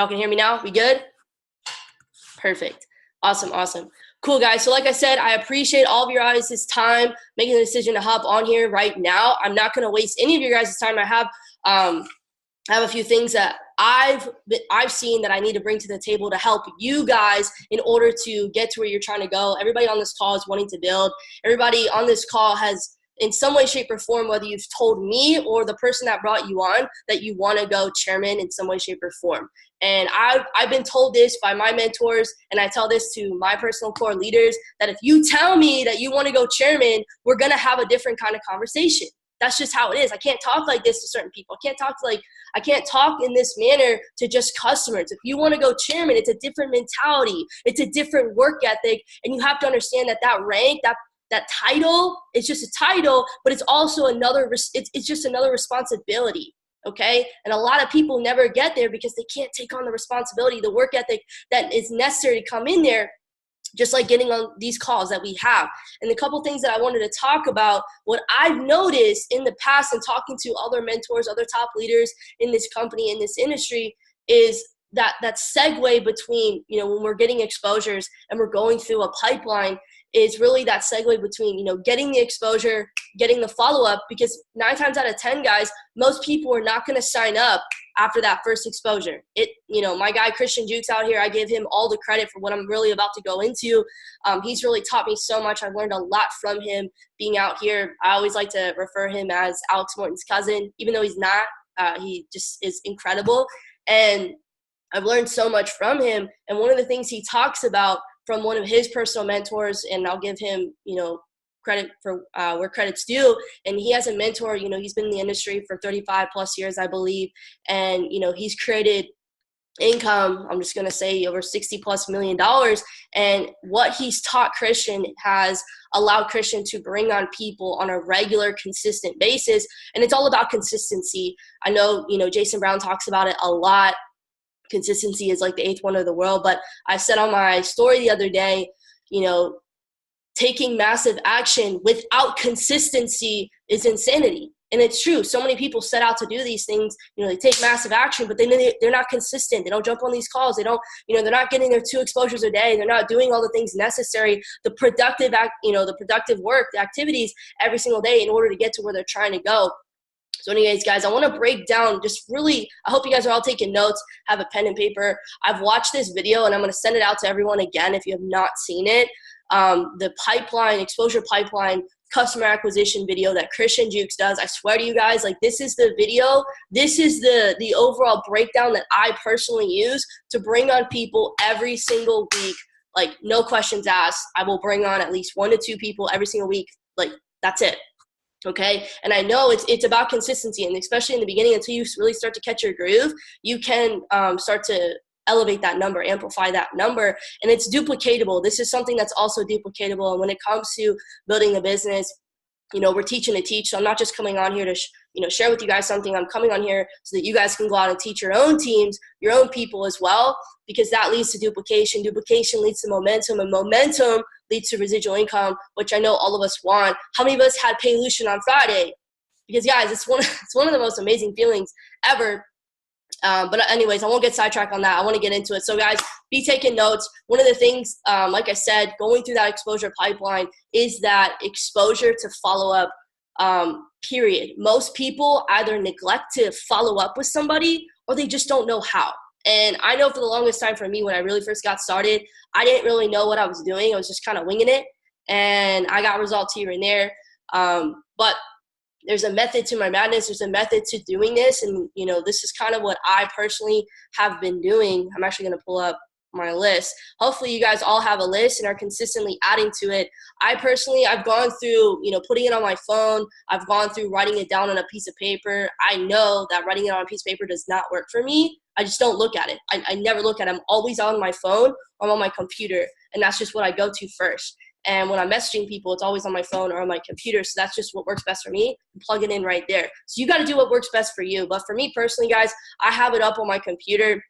Y'all can hear me now? We good? Perfect. Awesome, awesome. Cool, guys. So like I said, I appreciate all of your guys' time making the decision to hop on here right now. I'm not going to waste any of your guys' time. I have a few things that I've seen that I need to bring to the table to help you guys in order to get to where you're trying to go. Everybody on this call is wanting to build. Everybody on this call has, in some way, shape, or form, whether you've told me or the person that brought you on, that you want to go chairman in some way, shape, or form. And I've been told this by my mentors, and I tell this to my personal core leaders, that if you tell me that you want to go chairman, we're going to have a different kind of conversation. That's just how it is. I can't talk like this to certain people. I can't talk in this manner to just customers. If you want to go chairman, it's a different mentality. It's a different work ethic. And you have to understand that that rank, that title, it's just a title, but it's also it's just another responsibility. Okay. And a lot of people never get there because they can't take on the responsibility, the work ethic that is necessary to come in there, just like getting on these calls that we have. And the couple things that I wanted to talk about, what I've noticed in the past and talking to other mentors, other top leaders in this company, in this industry, is that segue between, when we're getting exposures and we're going through a pipeline, is really that segue between, getting the exposure, getting the follow-up, because 9 times out of 10, guys, most people are not going to sign up after that first exposure. My guy, Christian Jukes out here, I give him all the credit for what I'm really about to go into. He's really taught me so much. I've learned a lot from him being out here. I always like to refer him as Alex Morton's cousin, even though he's not. He just is incredible. And I've learned so much from him. And one of the things he talks about from one of his personal mentors, and I'll give him, credit for where credit's due. And he has a mentor, he's been in the industry for 35 plus years, I believe. And, he's created income, I'm just going to say over $60+ million. And what he's taught Christian has allowed Christian to bring on people on a regular, consistent basis. And it's all about consistency. I know, Jason Brown talks about it a lot. Consistency is like the 8th wonder of the world. But I said on my story the other day, taking massive action without consistency is insanity. And it's true. So many people set out to do these things. They take massive action, but then they're not consistent. They don't jump on these calls. They don't, they're not getting their 2 exposures a day. They're not doing all the things necessary, the productive work, the activities every single day in order to get to where they're trying to go. So anyways, guys, I want to break down just really, I hope you guys are all taking notes, have a pen and paper. I've watched this video and I'm going to send it out to everyone again if you have not seen it. The exposure pipeline, customer acquisition video that Christian Jukes does. I swear to you guys, this is the video. This is the overall breakdown that I personally use to bring on people every single week. No questions asked. I will bring on at least 1 to 2 people every single week. That's it. Okay. And I know it's about consistency, and especially in the beginning, until you really start to catch your groove, you can start to elevate that number, amplify that number, and it's duplicatable. This is something that's also duplicatable. And when it comes to building a business, we're teaching to teach. So I'm not just coming on here to, share with you guys something. I'm coming on here so that you guys can go out and teach your own teams, your own people as well, because that leads to duplication. Duplication leads to momentum, and momentum leads to residual income, which I know all of us want. How many of us had Paylution on Friday? Because guys, it's one of the most amazing feelings ever. But anyways, I won't get sidetracked on that. I want to get into it. So guys, be taking notes. One of the things, like I said, going through that exposure pipeline is that exposure to follow up, period. Most people either neglect to follow up with somebody or they just don't know how. And I know for the longest time for me, when I really first got started, I didn't really know what I was doing. I was just kind of winging it, and I got results here and there. But there's a method to my madness. There's a method to doing this. And, this is kind of what I personally have been doing. I'm actually going to pull up my list. Hopefully you guys all have a list and are consistently adding to it. I've gone through, putting it on my phone. I've gone through writing it down on a piece of paper. I know that writing it on a piece of paper does not work for me. I just don't look at it. I never look at it. I'm always on my phone or on my computer. And that's just what I go to first. And when I'm messaging people, it's always on my phone or on my computer. So that's just what works best for me. Plug it in right there. So you got to do what works best for you. But for me personally, guys, I have it up on my computer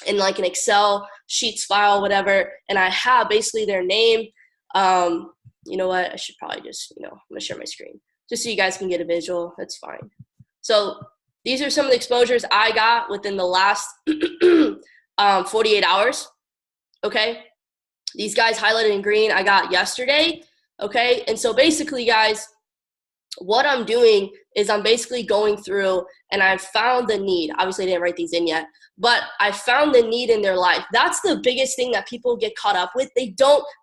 in an Excel sheets file, whatever. And I have basically their name. You know what? I should probably just, I'm going to share my screen just so you guys can get a visual. That's fine. So these are some of the exposures I got within the last 48 hours. Okay. These guys highlighted in green I got yesterday. Okay. And so basically, guys, what I'm doing is I'm basically going through and I've found the need. Obviously, I didn't write these in yet, but I found the need in their life. That's the biggest thing that people get caught up with. They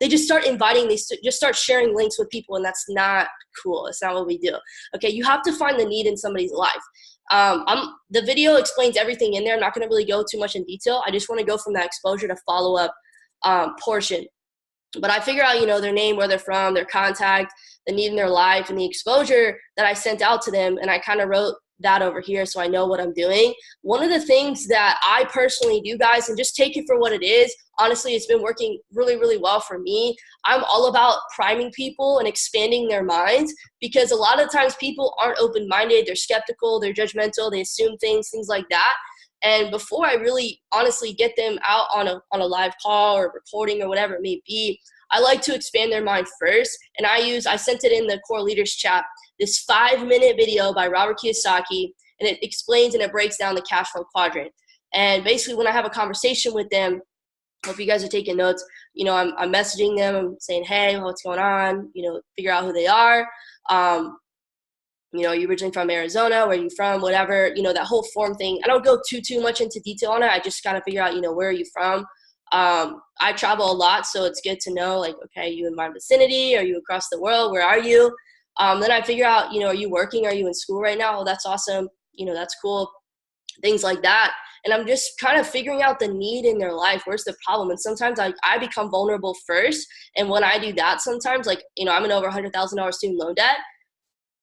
just start inviting, they just start sharing links with people, and that's not cool. It's not what we do. Okay, you have to find the need in somebody's life. The video explains everything in there. I'm not going to really go too much in detail. I just want to go from that exposure to follow up portion. But I figure out, their name, where they're from, their contact, the need in their life, and the exposure that I sent out to them. And I kind of wrote that over here so I know what I'm doing. One of the things that I personally do, guys, and just take it for what it is, honestly, it's been working really, really well for me. I'm all about priming people and expanding their minds, because a lot of times people aren't open-minded. They're skeptical. They're judgmental. They assume things like that. And before I really honestly get them out on a live call or recording or whatever it may be, I like to expand their mind first. And I sent it in the core leaders chat, this 5-minute video by Robert Kiyosaki, and it explains and it breaks down the cash flow quadrant. And basically when I have a conversation with them, hope you guys are taking notes, I'm messaging them, I'm saying, hey, what's going on? Figure out who they are. Are you originally from Arizona? Where are you from? Whatever, that whole form thing. I don't go too much into detail on it. I just kind of figure out, where are you from? I travel a lot, so it's good to know, like, okay, you in my vicinity? Are you across the world? Where are you? Then I figure out, are you working? Are you in school right now? Oh, that's awesome. That's cool. Things like that. And I'm just kind of figuring out the need in their life. Where's the problem? And sometimes I become vulnerable first. And when I do that, sometimes, like, I'm in over $100,000 student loan debt.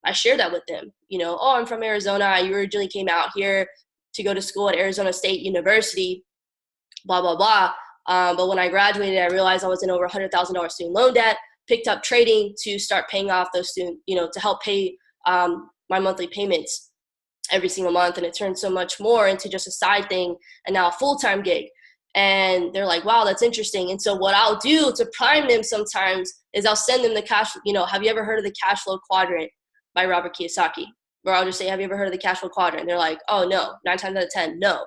I share that with them. Oh, I'm from Arizona. I originally came out here to go to school at Arizona State University, blah, blah, blah. But when I graduated, I realized I was in over $100,000 student loan debt, picked up trading to start paying off those student, to help pay my monthly payments every single month. And it turned so much more into just a side thing and now a full-time gig. And they're like, wow, that's interesting. And so what I'll do to prime them sometimes is I'll send them the cash, have you ever heard of the cash flow quadrant by Robert Kiyosaki? Where I'll just say, have you ever heard of the cash flow quadrant? And they're like, oh, no, 9 times out of 10, no.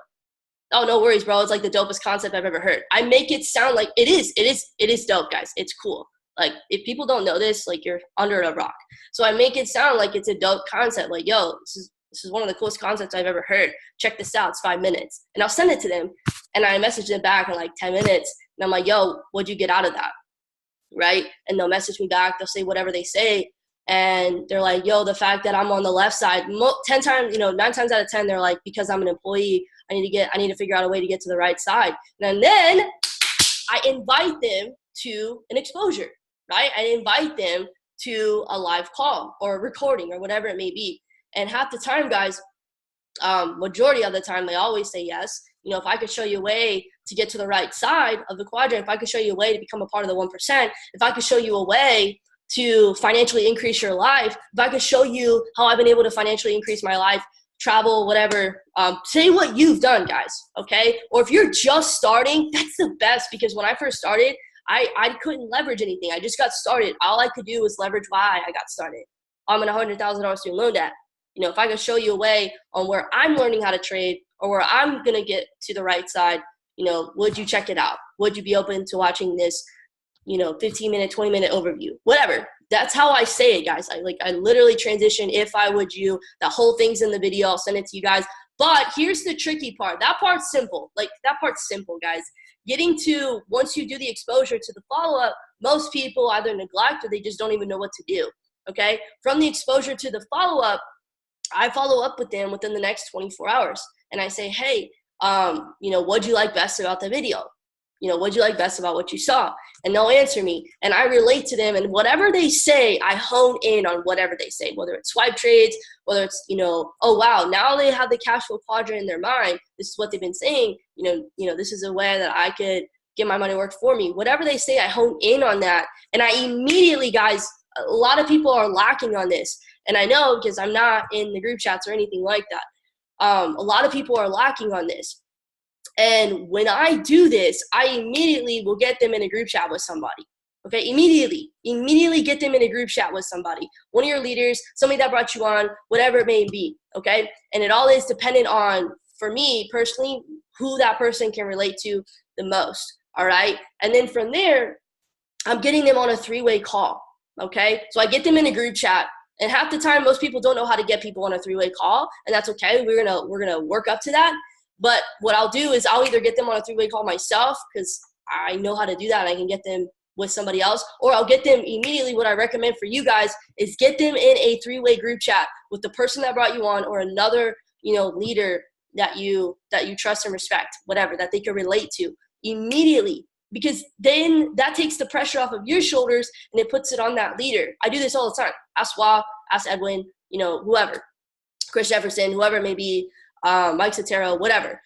Oh, no worries, bro. It's like the dopest concept I've ever heard. I make it sound like it is dope, guys. It's cool. Like, if people don't know this, like, you're under a rock. So I make it sound like it's a dope concept. Like, yo, this is one of the coolest concepts I've ever heard. Check this out. It's 5 minutes. And I'll send it to them. And I message them back in like 10 minutes. And I'm like, yo, what'd you get out of that? Right? And they'll message me back. They'll say whatever they say. And they're like, yo, the fact that I'm on the left side, 9 times out of 10, they're like, because I'm an employee, I need to figure out a way to get to the right side. And then I invite them to an exposure, right? I invite them to a live call or a recording or whatever it may be. And half the time, guys, majority of the time, they always say yes. If I could show you a way to get to the right side of the quadrant, if I could show you a way to become a part of the 1%, if I could show you a way to financially increase your life, if I could show you how I've been able to financially increase my life, travel, whatever, say what you've done, guys, okay? Or if you're just starting, that's the best, because when I first started, I couldn't leverage anything. I just got started. All I could do was leverage why I got started. I'm in $100,000 student loan debt. If I could show you a way on where I'm learning how to trade or where I'm going to get to the right side, would you check it out? Would you be open to watching this 15-minute, 20-minute overview, whatever. That's how I say it, guys. I literally transition, if I would you, the whole thing's in the video. I'll send it to you guys. But here's the tricky part. That part's simple. That part's simple, guys. Getting to, once you do the exposure to the follow-up, most people either neglect or they just don't even know what to do, okay? From the exposure to the follow-up, I follow up with them within the next 24 hours. And I say, hey, what'd you like best about the video? What'd you like best about what you saw? And they'll answer me. And I relate to them. And whatever they say, I hone in on whatever they say, whether it's swipe trades, whether it's, oh, wow, now they have the cash flow quadrant in their mind. This is what they've been saying. This is a way that I could get my money worked for me. Whatever they say, I hone in on that. And I immediately, guys, a lot of people are lacking on this. And I know because I'm not in the group chats or anything like that. A lot of people are lacking on this. And when I do this, I immediately will get them in a group chat with somebody. Okay, immediately get them in a group chat with somebody. One of your leaders, somebody that brought you on, whatever it may be, okay? And it all is dependent on, for me personally, who that person can relate to the most. All right. And then from there, I'm getting them on a 3-way call. Okay. So I get them in a group chat, and half the time, most people don't know how to get people on a 3-way call, and that's okay. We're gonna work up to that. But what I'll do is I'll either get them on a 3-way call myself, because I know how to do that and I can get them with somebody else, or I'll get them immediately. What I recommend for you guys is get them in a 3-way group chat with the person that brought you on, or another, leader that you trust and respect, whatever, that they can relate to immediately, because then that takes the pressure off of your shoulders and it puts it on that leader. I do this all the time. Ask Wa, ask Edwin, whoever, Chris Jefferson, whoever it may be, Mike Sotero, whatever.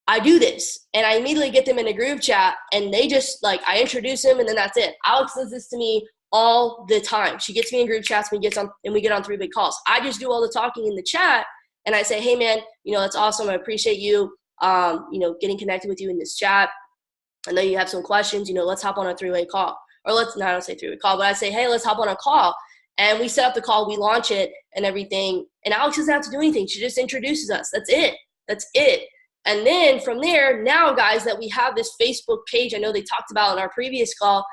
I do this, and I immediately get them in a group chat, and they just, I introduce them, and then that's it. Alex does this to me all the time. She gets me in group chats, and we get on 3-way calls. I just do all the talking in the chat, and I say, hey, man, that's awesome. I appreciate you, getting connected with you in this chat. I know you have some questions. Let's hop on a 3-way call. Or I don't say 3-way call, but I say, hey, let's hop on a call. And we set up the call, we launch it and everything. And Alex doesn't have to do anything. She just introduces us. That's it. And then from there, now, guys, that we have this Facebook page, I know they talked about in our previous call,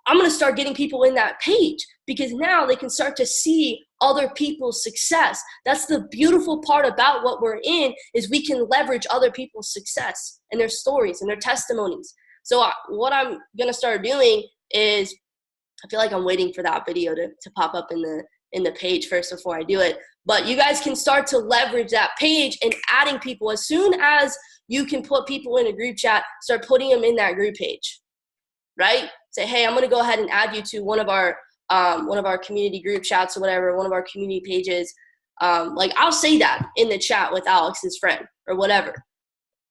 I'm going to start getting people in that page, because now they can start to see other people's success. That's the beautiful part about what we're in, is we can leverage other people's success and their stories and their testimonies. So what I'm going to start doing is, I feel like I'm waiting for that video to pop up in the page first before I do it. But you guys can start to leverage that page and adding people. As soon as you can put people in a group chat, start putting them in that group page, right? Say, hey, I'm going to go ahead and add you to one of our community group chats or whatever, one of our community pages. I'll say that in the chat with Alex's friend or whatever.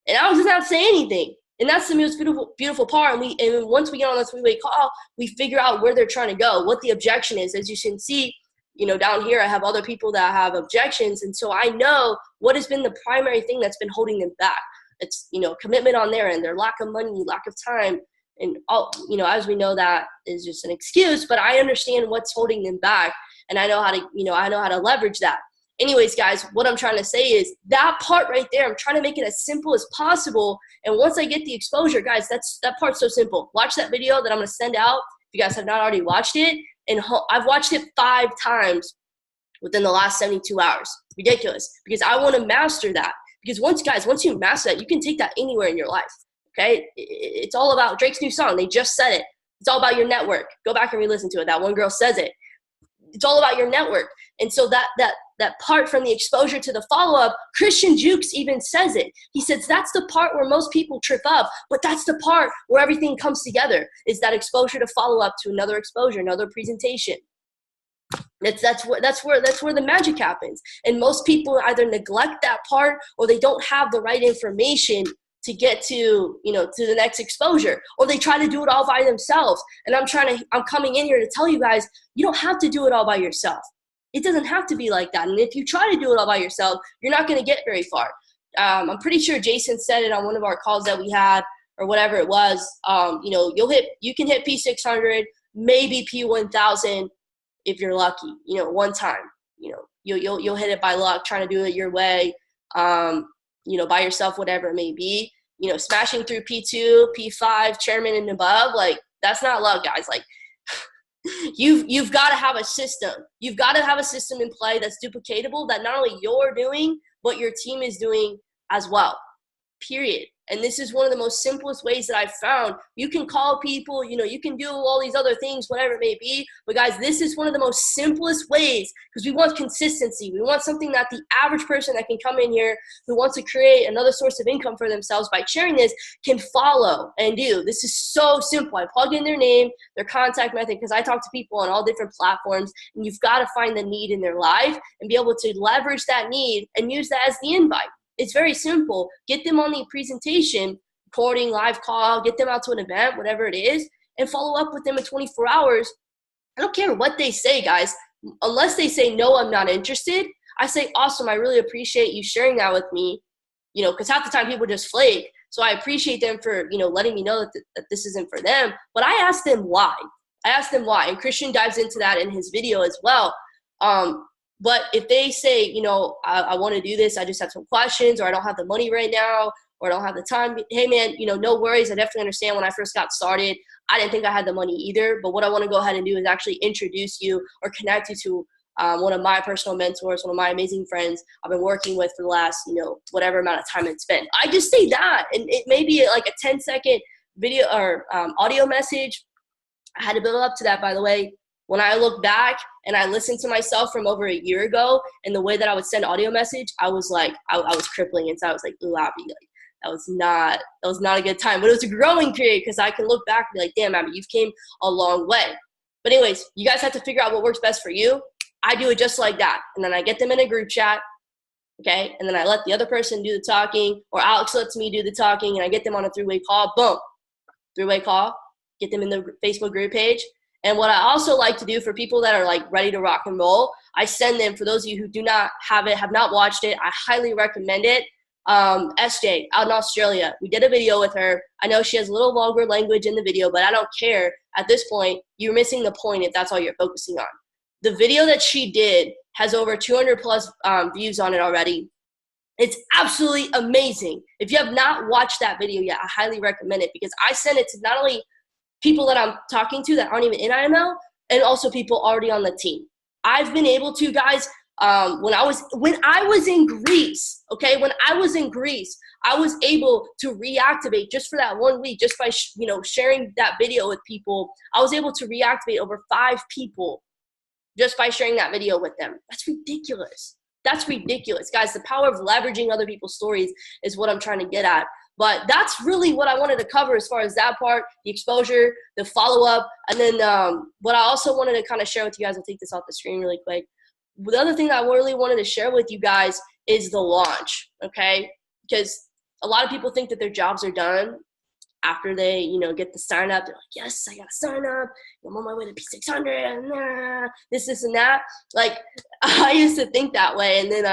And Alex doesn't have to say anything. And that's the most beautiful part. And once we get on the 3-way call, we figure out where they're trying to go, what the objection is. As you can see, down here, I have other people that have objections. And so I know what has been the primary thing that's been holding them back. It's, commitment on their end, their lack of money, lack of time. And all, as we know, that is just an excuse, but I understand what's holding them back. And I know how to leverage that. Anyways, guys, what I'm trying to say is that part right there, I'm trying to make it as simple as possible. And once I get the exposure, guys, that part's so simple. Watch that video that I'm going to send out if you guys have not already watched it. And I've watched it 5 times within the last 72 hours. Ridiculous. Because I want to master that. Because once you master that, you can take that anywhere in your life. Okay? It's all about Drake's new song. They just said it. It's all about your network. Go back and re-listen to it. That one girl says it. It's all about your network. And so that part from the exposure to the follow-up, Christian Jukes even says it. He says that's the part where most people trip up, but that's the part where everything comes together, is that exposure to follow-up to another exposure, another presentation. That's where the magic happens. And most people either neglect that part, or they don't have the right information to get to the next exposure, or they try to do it all by themselves. And I'm coming in here to tell you guys, you don't have to do it all by yourself. It doesn't have to be like that. And if you try to do it all by yourself, you're not going to get very far. I'm pretty sure Jason said it on one of our calls that we had, or whatever it was. You can hit P600, maybe P1000 if you're lucky. One time. You'll hit it by luck, trying to do it your way. By yourself, whatever it may be. Smashing through P2, P5, chairman and above, that's not luck, guys. You've got to have a system. You've got to have a system in play that's duplicatable, that not only you're doing, but your team is doing as well, period. And this is one of the most simplest ways that I've found. You can call people, you can do all these other things, whatever it may be. But guys, this is one of the most simplest ways, because we want consistency. We want something that the average person that can come in here who wants to create another source of income for themselves by sharing this can follow and do. This is so simple. I plug in their name, their contact method, because I talk to people on all different platforms, and you've got to find the need in their life and be able to leverage that need and use that as the invite. It's very simple. Get them on the presentation, recording, live call, get them out to an event, whatever it is, and follow up with them in 24 hours. I don't care what they say, guys. Unless they say, no, I'm not interested, I say, awesome, I really appreciate you sharing that with me, because half the time people just flake. So I appreciate them for, letting me know that this isn't for them. But I asked them why. And Christian dives into that in his video as well. But if they say, you know, I want to do this, I just have some questions, or I don't have the money right now, or I don't have the time, hey man, you know, no worries. I definitely understand. When I first got started, I didn't think I had the money either. But what I want to go ahead and do is actually introduce you or connect you to one of my personal mentors, one of my amazing friends I've been working with for the last, you know, whatever amount of time it's been. I just say that, and it may be like a 10-second video or audio message. I had to build up to that, by the way. When I look back and I listened to myself from over a year ago and the way that I would send audio message, I was like, I was crippling inside. I was like, ooh, Abby, like, that was not a good time. But it was a growing period because I can look back and be like, damn, Abby, you've came a long way. But anyways, you guys have to figure out what works best for you. I do it just like that. And then I get them in a group chat, okay? And then I let the other person do the talking, or Alex lets me do the talking, and I get them on a three-way call. Boom, three-way call, get them in the Facebook group page. And what I also like to do for people that are like ready to rock and roll, I send them, for those of you who do not have it, have not watched it, I highly recommend it. SJ out in Australia, we did a video with her. I know she has a little vulgar language in the video, but I don't care. At this point, you're missing the point if that's all you're focusing on. The video that she did has over 200 plus views on it already. It's absolutely amazing. If you have not watched that video yet, I highly recommend it, because I send it to not only people that I'm talking to that aren't even in IML, and also people already on the team. I've been able to, guys, when I was in Greece, okay, when I was in Greece, I was able to reactivate just for that 1 week, just by sharing that video with people. I was able to reactivate over 5 people just by sharing that video with them. That's ridiculous. That's ridiculous, guys. The power of leveraging other people's stories is what I'm trying to get at. But that's really what I wanted to cover as far as that part, the exposure, the follow-up. And then what I also wanted to kind of share with you guys, I'll take this off the screen really quick. The other thing that I really wanted to share with you guys is the launch, okay? Because a lot of people think that their jobs are done after they, get the sign up. They're like, yes, I got to sign up. I'm on my way to P600, this, and that. Like, I used to think that way. And then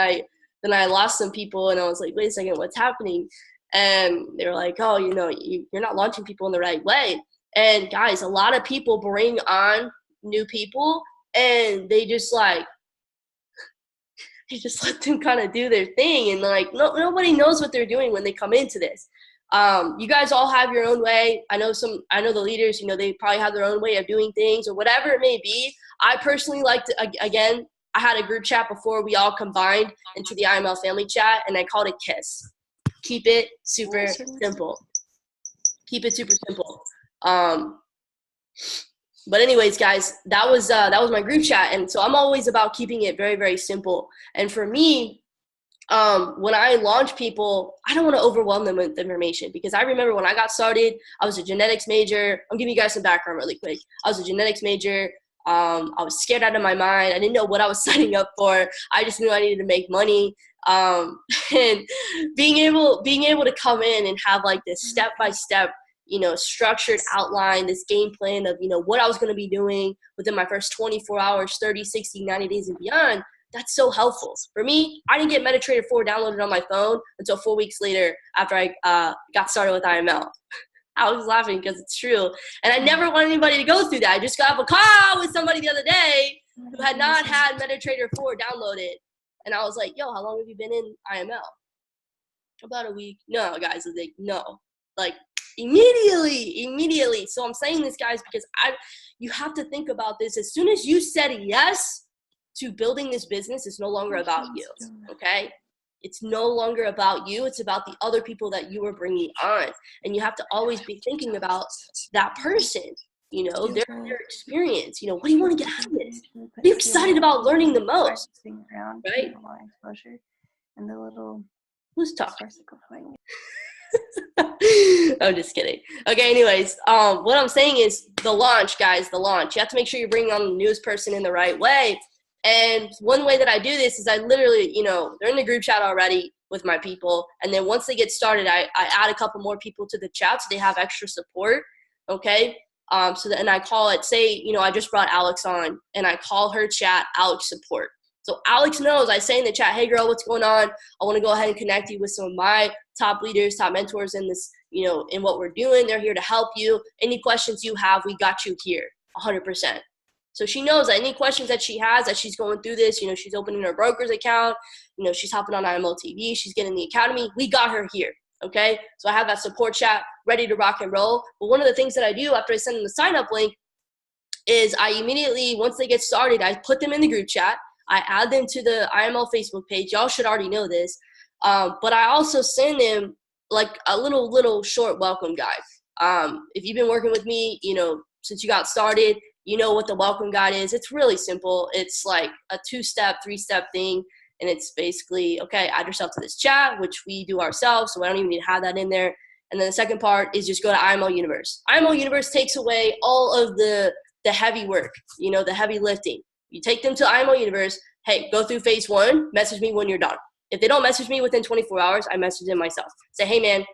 I lost some people, and I was like, wait a second, what's happening? And they were like, oh, you're not launching people in the right way. And guys, a lot of people bring on new people, and they just let them kind of do their thing. And nobody knows what they're doing when they come into this. You guys all have your own way. I know the leaders, they probably have their own way of doing things or whatever it may be. I personally like to, again, I had a group chat before we all combined into the IML family chat, and I called it KISS. Keep it super simple. Keep it super simple. But anyways, guys, that was my group chat. And so I'm always about keeping it very, very simple. And for me, when I launch people, I don't want to overwhelm them with information, because I remember when I got started, I was a genetics major. I'm giving you guys some background really quick. I was a genetics major. I was scared out of my mind. I didn't know what I was signing up for. I just knew I needed to make money. And being able to come in and have like this step-by-step, structured outline, this game plan of, what I was going to be doing within my first 24 hours, 30, 60, 90 days and beyond, that's so helpful. For me, I didn't get MetaTrader 4 downloaded on my phone until 4 weeks later after I got started with IML. I was laughing because it's true. And I never want anybody to go through that. I just got off a call with somebody the other day who had not had MetaTrader 4 downloaded. And I was like, yo, how long have you been in IML? About a week. No, guys, I was like, no. Like, immediately. So I'm saying this, guys, because you have to think about this. As soon as you said yes to building this business, it's no longer about you, okay? It's no longer about you. It's about the other people that you are bringing on. And you have to always be thinking about that person, their experience. What do you want to get out of this? What are you excited about learning the most? Right? And the little who's talking? I'm just kidding. Okay, anyways, what I'm saying is the launch, guys, the launch. You have to make sure you're bringing on the newest person in the right way. And one way that I do this is I literally, they're in the group chat already with my people. And then once they get started, I add a couple more people to the chat so they have extra support, okay? And I call it, say, I just brought Alex on, and I call her chat Alex support. So Alex knows, I say in the chat, hey girl, what's going on? I want to go ahead and connect you with some of my top leaders, top mentors in this, in what we're doing. They're here to help you. Any questions you have, we got you here, 100%. So she knows that any questions that she has as she's going through this, she's opening her broker's account, she's hopping on IMO TV, she's getting the academy. We got her here, okay? So I have that support chat ready to rock and roll. But one of the things that I do after I send them the sign-up link is I immediately, once they get started, I put them in the group chat. I add them to the IML Facebook page. Y'all should already know this. But I also send them like a little short welcome guide. If you've been working with me, since you got started, you know what the welcome guide is. It's really simple. It's like a 2-step, 3-step thing. And it's basically, okay, add yourself to this chat, which we do ourselves. So I don't even need to have that in there. And then the second part is just go to IMO Universe. IMO Universe takes away all of the heavy work, the heavy lifting. You take them to IMO Universe. Hey, go through phase 1. Message me when you're done. If they don't message me within 24 hours, I message them myself. Say, hey, man,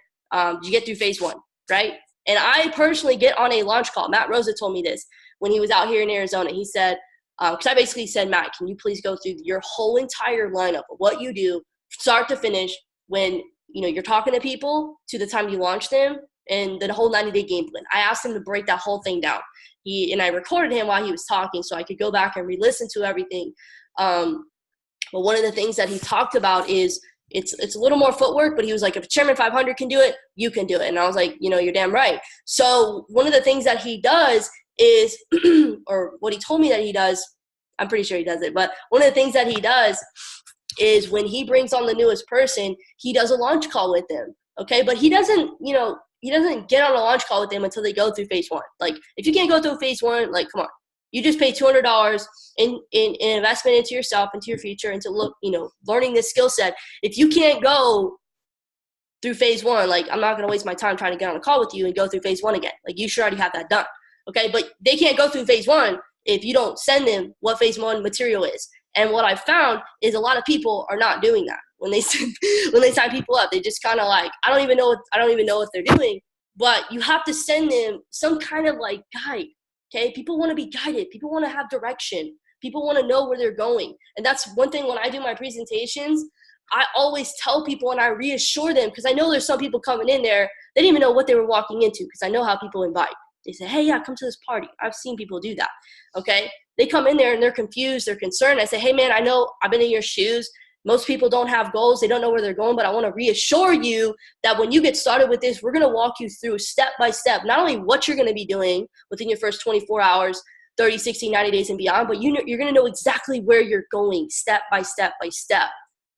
did you get through phase 1, right? And I personally get on a launch call. Matt Rosa told me this when he was out here in Arizona. He said, because I basically said, Matt, can you please go through your whole entire lineup of what you do, start to finish, when you're talking to people to the time you launch them, and the whole 90-day game plan. I asked him to break that whole thing down. I recorded him while he was talking so I could go back and re-listen to everything. But one of the things that he talked about is it's a little more footwork, but he was like, if Chairman 500 can do it, you can do it. And I was like, you're damn right. So one of the things that he does is, or what he told me that he does, I'm pretty sure he does it, but one of the things that he does is when he brings on the newest person, he does a launch call with them. Okay. But he doesn't get on a launch call with them until they go through phase 1. Like, if you can't go through phase 1, like, come on. You just pay $200 in investment into yourself, into your future, into learning this skill set. If you can't go through phase 1, like, I'm not going to waste my time trying to get on a call with you and go through phase 1 again. Like, you should already have that done. Okay. But they can't go through phase 1 if you don't send them what phase 1 material is. And what I found is a lot of people are not doing that when they sign people up. They just kind of like, I don't even know what they're doing. But you have to send them some kind of like guide. Okay, people want to be guided. People want to have direction. People want to know where they're going. And that's one thing when I do my presentations, I always tell people and I reassure them, because I know there's some people coming in there, they didn't even know what they were walking into, because I know how people invite. They say, hey, yeah, come to this party. I've seen people do that. Okay, they come in there and they're confused, they're concerned. I say, hey, man, I know I've been in your shoes. Most people don't have goals. They don't know where they're going, but I want to reassure you that when you get started with this, we're going to walk you through step by step, not only what you're going to be doing within your first 24 hours, 30, 60, 90 days and beyond, but you're going to know exactly where you're going step by step by step.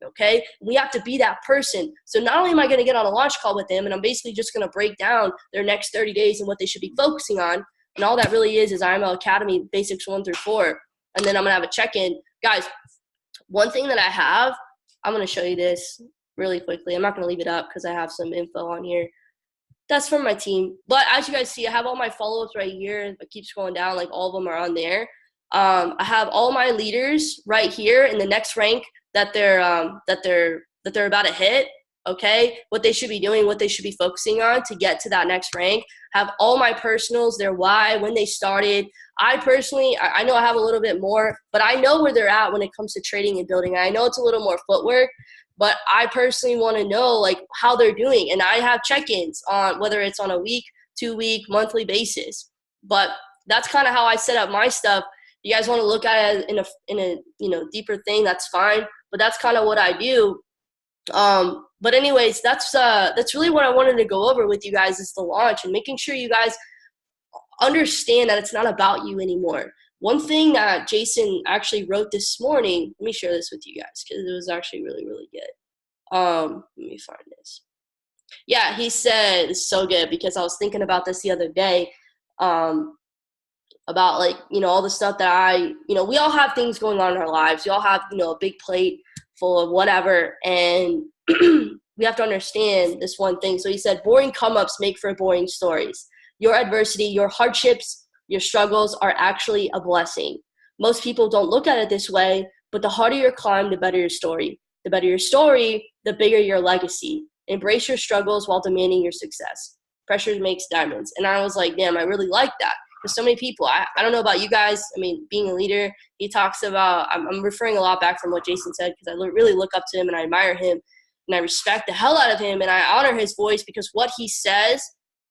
Okay. We have to be that person. So not only am I going to get on a launch call with them, and I'm basically just going to break down their next 30 days and what they should be focusing on. And all that really is IML Academy basics 1 through 4. And then I'm going to have a check-in. Guys, one thing that I have, I'm going to show you this really quickly. I'm not going to leave it up because I have some info on here. That's from my team. But as you guys see, I have all my follow-ups right here. If I keep scrolling down, like all of them are on there. I have all my leaders right here in the next rank that they're about to hit. Okay, what they should be doing, what they should be focusing on to get to that next rank. Have all my personals, their why, when they started. I personally, I know I have a little bit more, but I know where they're at when it comes to trading and building. I know it's a little more footwork, but I personally want to know like how they're doing. And I have check-ins on whether it's on a week, 2-week, monthly basis. But that's kind of how I set up my stuff. You guys want to look at it in a deeper thing, that's fine. But that's kind of what I do. But anyways, that's really what I wanted to go over with you guys is the launch and making sure you guys understand that it's not about you anymore. One thing that Jason actually wrote this morning, let me share this with you guys because it was actually really, really good. Let me find this. Yeah, he said, it's so good because I was thinking about this the other day, about like, all the stuff that we all have things going on in our lives. We all have, a big plate full of whatever. And we have to understand this one thing. So he said, boring come-ups make for boring stories. Your adversity, your hardships, your struggles are actually a blessing. Most people don't look at it this way, but the harder your climb, the better your story. The better your story, the bigger your legacy. Embrace your struggles while demanding your success. Pressure makes diamonds. And I was like, damn, I really like that. Because so many people, I don't know about you guys. I mean, being a leader, he talks about, I'm referring a lot back from what Jason said because I really look up to him and I admire him and I respect the hell out of him and I honor his voice because what he says,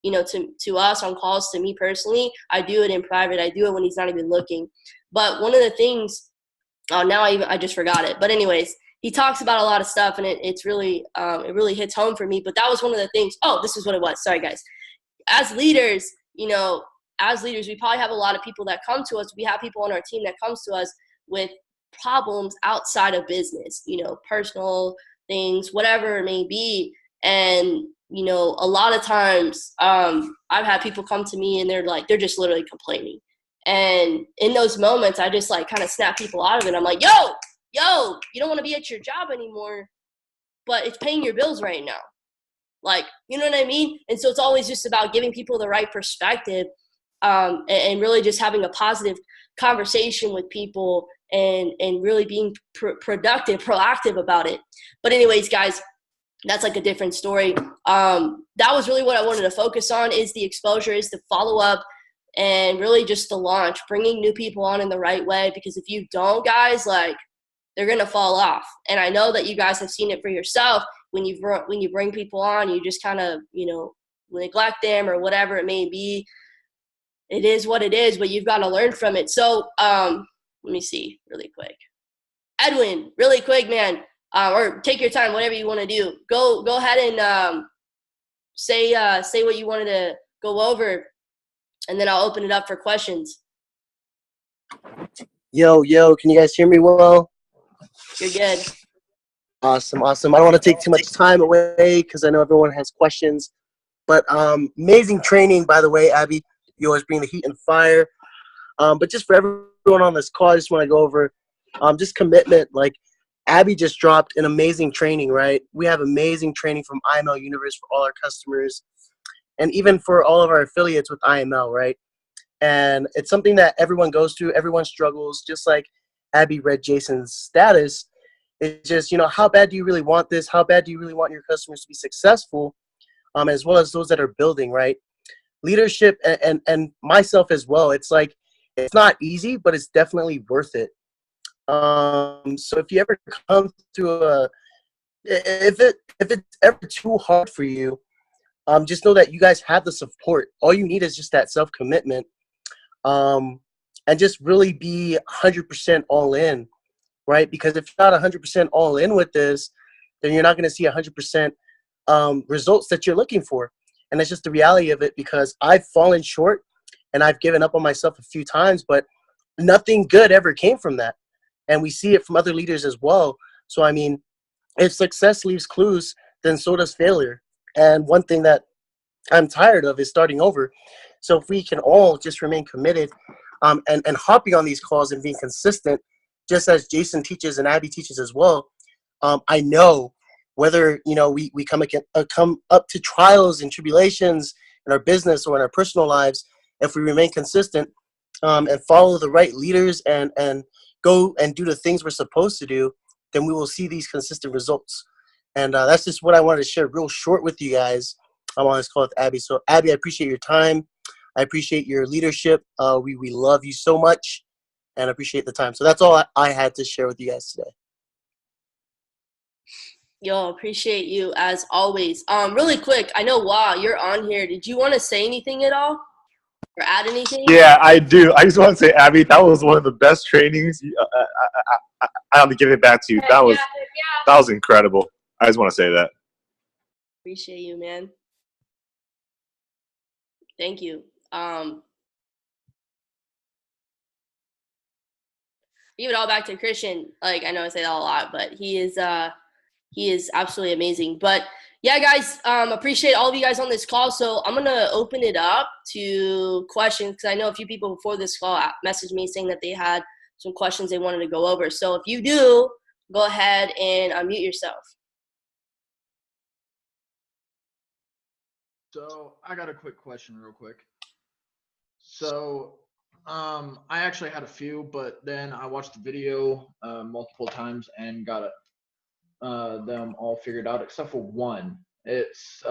to us on calls, to me personally, I do it in private. I do it when he's not even looking. But one of the things, oh, now I just forgot it. But anyways, he talks about a lot of stuff, and it really hits home for me. But that was one of the things. Oh, this is what it was. Sorry, guys. As leaders, we probably have a lot of people that come to us. We have people on our team that comes to us with problems outside of business, personal things, whatever it may be. And, a lot of times I've had people come to me and they're just literally complaining. And in those moments, I just kind of snap people out of it. I'm like, yo, you don't want to be at your job anymore, but it's paying your bills right now. You know what I mean? And so it's always just about giving people the right perspective, and really just having a positive conversation with people and really being productive, proactive about it. But anyways, guys, that's a different story. That was really what I wanted to focus on, is the exposure, is the follow-up, and really just the launch, bringing new people on in the right way. Because if you don't, guys, they're going to fall off. And I know that you guys have seen it for yourself. When you bring people on, you just kind of, neglect them or whatever it may be. It is what it is, but you've got to learn from it. So let me see really quick. Edwin, really quick, man, or take your time, whatever you want to do. Go ahead and say what you wanted to go over, and then I'll open it up for questions. Yo, can you guys hear me well? You're good. Awesome. I don't want to take too much time away because I know everyone has questions. But amazing training, by the way, Abby. You always bring the heat and fire. But just for everyone on this call, I just want to go over just commitment. Abby just dropped an amazing training, right? We have amazing training from IML Universe for all our customers, and even for all of our affiliates with IML, right? And it's something that everyone goes through. Everyone struggles, just like Abby read Jason's status. It's just, how bad do you really want this? How bad do you really want your customers to be successful, as well as those that are building, right? Leadership and myself as well. It's it's not easy, but it's definitely worth it. So if you ever come to if it's ever too hard for you, just know that you guys have the support. All you need is just that self-commitment, and just really be 100% all in, right? Because if you're not 100% all in with this, then you're not going to see 100% results that you're looking for. And that's just the reality of it, because I've fallen short and I've given up on myself a few times, but nothing good ever came from that. And we see it from other leaders as well. So, I mean, if success leaves clues, then so does failure. And one thing that I'm tired of is starting over. So if we can all just remain committed, and hopping on these calls and being consistent, just as Jason teaches and Abby teaches as well, I know whether we come up to trials and tribulations in our business or in our personal lives, if we remain consistent, and follow the right leaders and go and do the things we're supposed to do, then we will see these consistent results. And that's just what I wanted to share real short with you guys. I'm on this call with Abby. So Abby, I appreciate your time. I appreciate your leadership. We love you so much and appreciate the time. So that's all I had to share with you guys today. Yo, appreciate you as always. Really quick, I know, wow, you're on here. Did you want to say anything at all or add anything? Yeah, I do. I just want to say, Abby, that was one of the best trainings. I have to give it back to you. That was incredible. I just want to say that. Appreciate you, man. Thank you. Give it all back to Christian. I know I say that a lot, but he is absolutely amazing. But yeah, guys, appreciate all of you guys on this call. So I'm gonna open it up to questions, because I know a few people before this call messaged me saying that they had some questions they wanted to go over. So if you do, go ahead and unmute yourself. So I got a quick question real quick. So I actually had a few, but then I watched the video multiple times and got them all figured out except for one. It's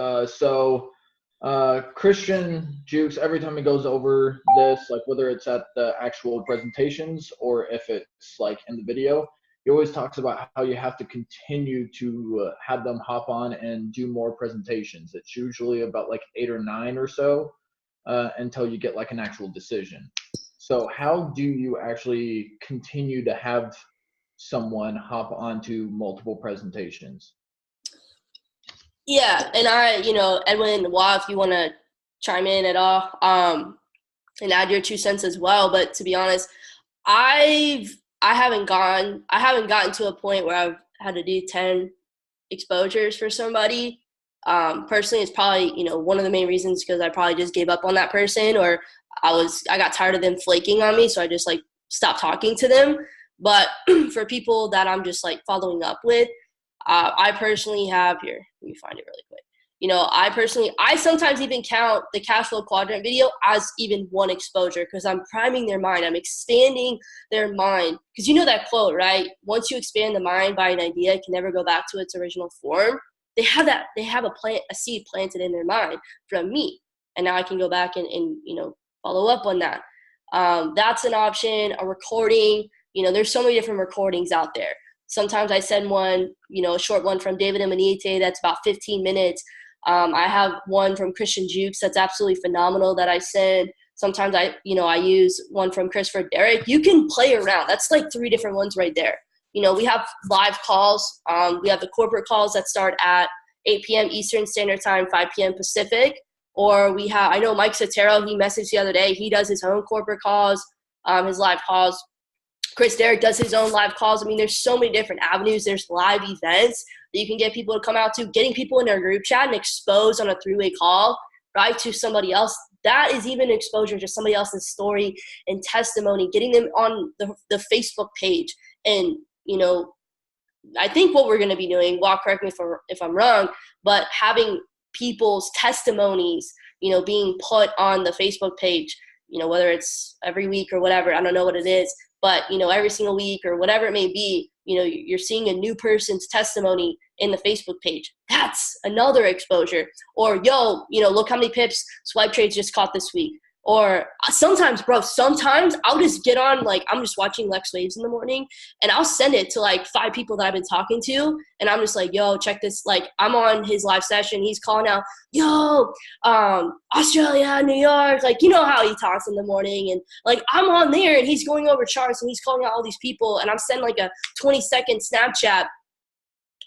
Christian Jukes, every time he goes over this, whether it's at the actual presentations or if it's in the video, he always talks about how you have to continue to have them hop on and do more presentations. It's usually about 8 or 9 or so until you get an actual decision. So how do you actually continue to have someone hop onto multiple presentations? Yeah, and Edwin, Wow, if you want to chime in at all, and add your 2 cents as well. But to be honest, I haven't gotten to a point where I've had to do 10 exposures for somebody. Personally, it's probably, one of the main reasons because I probably just gave up on that person, or I got tired of them flaking on me. So I just like stopped talking to them. But for people that I'm just like following up with, I personally have here, let me find it really quick. I sometimes even count the cash flow quadrant video as even one exposure because I'm priming their mind. I'm expanding their mind. Because you know that quote, right? Once you expand the mind by an idea, it can never go back to its original form. They have a seed planted in their mind from me. And now I can go back and follow up on that. That's an option. A recording, there's so many different recordings out there. Sometimes I send one, a short one from David Emanite that's about 15 minutes. I have one from Christian Jukes that's absolutely phenomenal that I send. Sometimes I use one from Christopher Derrick. You can play around. That's like 3 different ones right there. We have live calls. We have the corporate calls that start at 8 p.m. Eastern Standard Time, 5 p.m. Pacific. Or I know Mike Sotero, he messaged the other day. He does his own corporate calls, his live calls. Chris Derrick does his own live calls. I mean, there's so many different avenues. There's live events that you can get people to come out to. Getting people in their group chat and expose on a 3-way call, right, to somebody else. That is even exposure to somebody else's story and testimony. Getting them on the Facebook page. And, I think what we're going to be doing, well, correct me if I'm wrong, but having people's testimonies, being put on the Facebook page, whether it's every week or whatever, I don't know what it is. But, every single week or whatever it may be, you're seeing a new person's testimony in the Facebook page. That's another exposure. Or, look how many pips swipe trades just caught this week. Or sometimes I'll just get on, like, I'm just watching Lex Waves in the morning, and I'll send it to, like, 5 people that I've been talking to, and I'm just like, yo, check this. Like, I'm on his live session. He's calling out, yo, Australia, New York. Like, you know how he talks in the morning. And, like, I'm on there, and he's going over charts, and he's calling out all these people, and I'm sending, like, a 20-second Snapchat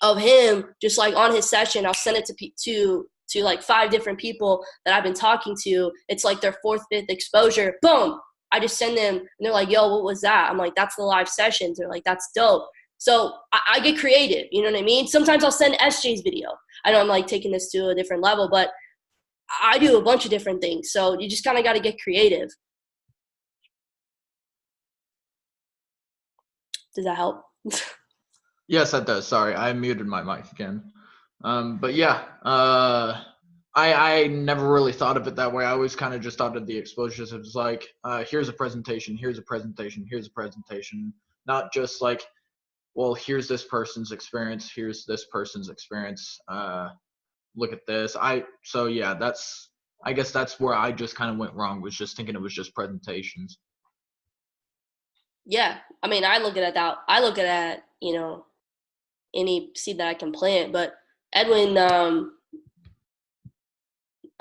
of him just, like, on his session. I'll send it to like 5 different people that I've been talking to. It's like their 4th, 5th exposure. Boom. I just send them and they're like, yo, what was that? I'm like, that's the live sessions. They're like, that's dope. So I get creative. You know what I mean? Sometimes I'll send SJ's video. I know I'm like taking this to a different level, but I do a bunch of different things. So you just kind of got to get creative. Does that help? Yes, that does. Sorry, I muted my mic again. But yeah, I never really thought of it that way. I always kind of just thought of the exposures. It was like, here's a presentation, here's a presentation, here's a presentation. Not just like, well, here's this person's experience, here's this person's experience. Look at this. So yeah, I guess that's where I just kind of went wrong, was just thinking it was just presentations. Yeah. I mean, I look at that, any seed that I can plant. But Edwin, I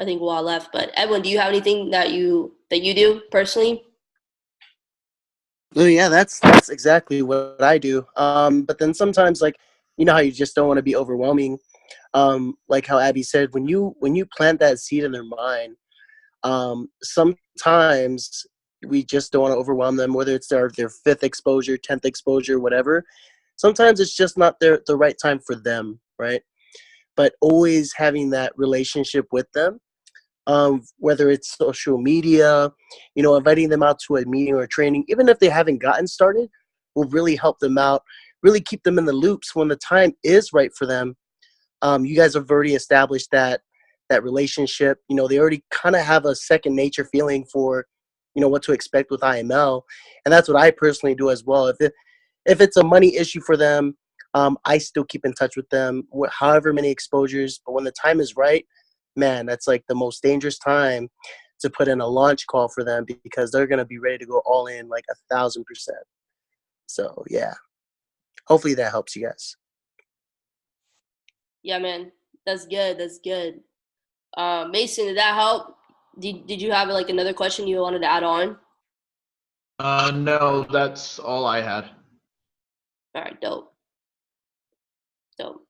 think Wall left, but Edwin, do you have anything that you do personally? Oh yeah, that's exactly what I do. But then sometimes, like, how you just don't want to be overwhelming. Like how Abby said, when you plant that seed in their mind, sometimes we just don't want to overwhelm them, whether it's their 5th exposure, 10th exposure, whatever. Sometimes it's just not the right time for them, right? But always having that relationship with them, whether it's social media, inviting them out to a meeting or a training, even if they haven't gotten started, will really help them out, really keep them in the loops when the time is right for them. You guys have already established that relationship. They already kind of have a second nature feeling for, what to expect with IML. And that's what I personally do as well. If it's a money issue for them, I still keep in touch with them, however many exposures. But when the time is right, man, that's like the most dangerous time to put in a launch call for them, because they're going to be ready to go all in like 1,000%. So yeah, hopefully that helps you guys. Yeah, man, that's good. That's good. Mason, did that help? Did you have like another question you wanted to add on? No, that's all I had. All right, dope. Dope.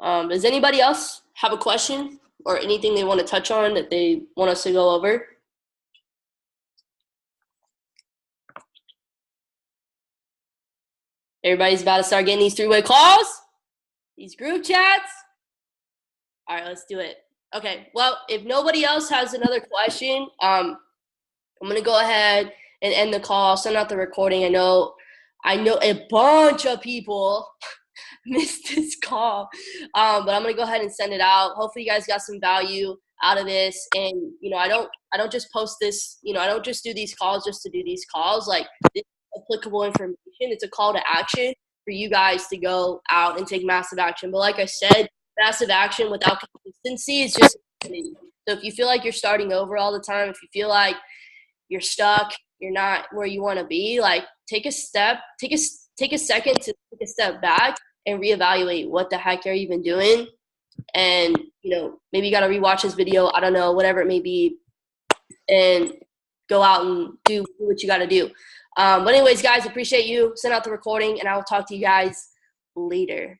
Does anybody else have a question or anything they want to touch on that they want us to go over? Everybody's about to start getting these three-way calls, these group chats. All right, let's do it. Okay, well, if nobody else has another question, I'm going to go ahead and end the call, send out the recording. I know a bunch of people missed this call, but I'm going to go ahead and send it out. Hopefully you guys got some value out of this. And, I don't just post this, I don't just do these calls just to do these calls. Like, this is applicable information. It's a call to action for you guys to go out and take massive action. But like I said, massive action without consistency is just insanity. So if you feel like you're starting over all the time, if you feel like you're stuck, you're not where you want to be, like, take a second to take a step back and reevaluate what the heck you're even doing. And, maybe you got to rewatch this video, I don't know, whatever it may be, and go out and do what you got to do. But anyways, guys, appreciate you. Send out the recording, and I will talk to you guys later.